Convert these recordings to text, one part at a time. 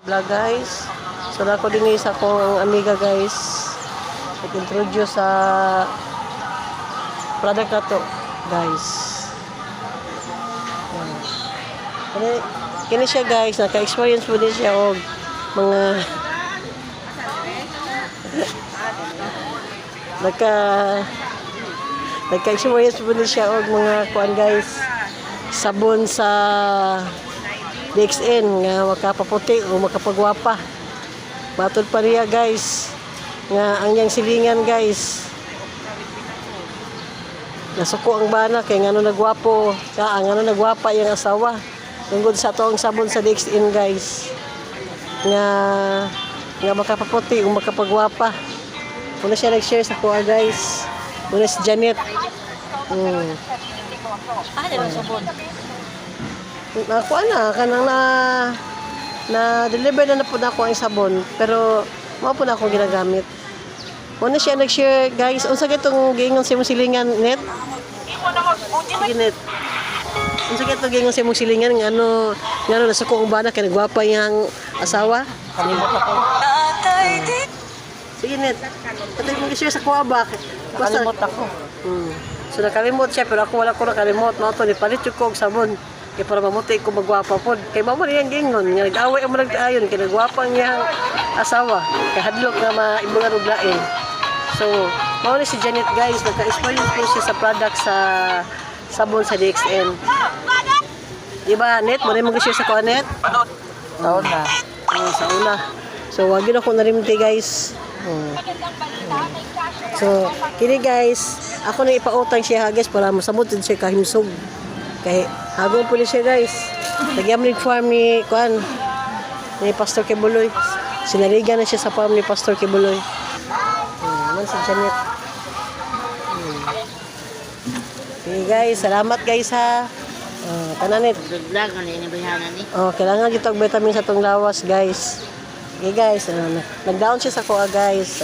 Vlog guys. So na ako din sa akong amiga guys. Nag-introduce sa product na to guys. Kini siya guys, naka-experience po din siya og mga naka-experience po din siya og mga kuan guys, sabon sa DXN nga makapaputi o makapagwapa. Matod pa riya guys nga ang yang silingan guys. Nasuko ang bana kay ngano nagwapo, ngano nagwapa yang asawa. Tungod sa toong sabon sa DXN guys. Nga makapaputi o makapagwapa. Una siya nag-share sa kuha guys. Una si Janet. Sabon. Ako kanang na-deliver na po na ako ang sabon. Pero, mao po na ako ginagamit. Una siya nag-share, guys. Unsa gitong gingon sa imong silingan, Net? Sige, Net. Unsa gitong gingon sa imong silingan, ngano nasuko ang bana, kaya nagwapa yung asawa? Kalimot ako. Sige, Net. Pati mong i-share sa kuha ba? Kalimot ako. So, nakalimot siya, pero ako wala ko nakalimot. Mao to, nipalit yung kong sabon. Kaya para mamuti ko magwapa po. Kaya mama niyang gingon. Nag-away ang nag-ayon. Kaya nagwapa niyang asawa. Kaya hadlok na maibungan uglain. So, mao ni si Janet guys. Nagka-experience po siya sa product sa sabon sa DXN. Diba, Net? Mo rin mag-share sa kuha, Net? Taon na. Sa una. So, wag yun ako narimti guys. So, kini guys, ako na ipautang siya guys para masamot din siya kahimsog. Kaya hagong po siya guys. Nagyamlig farm ni Pastor Kibuloy. Sinaligan na siya sa farm ni Pastor Kibuloy. Naman si Janet. Okay guys, salamat guys ha. Kananit. Vlog ano inibayanan ni? Kailangan dito og vitamin sa tong lawas guys. Okay guys, nag-down siya sa kuha guys.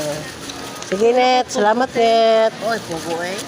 Sige Net, salamat Net. Oy, pugo eh.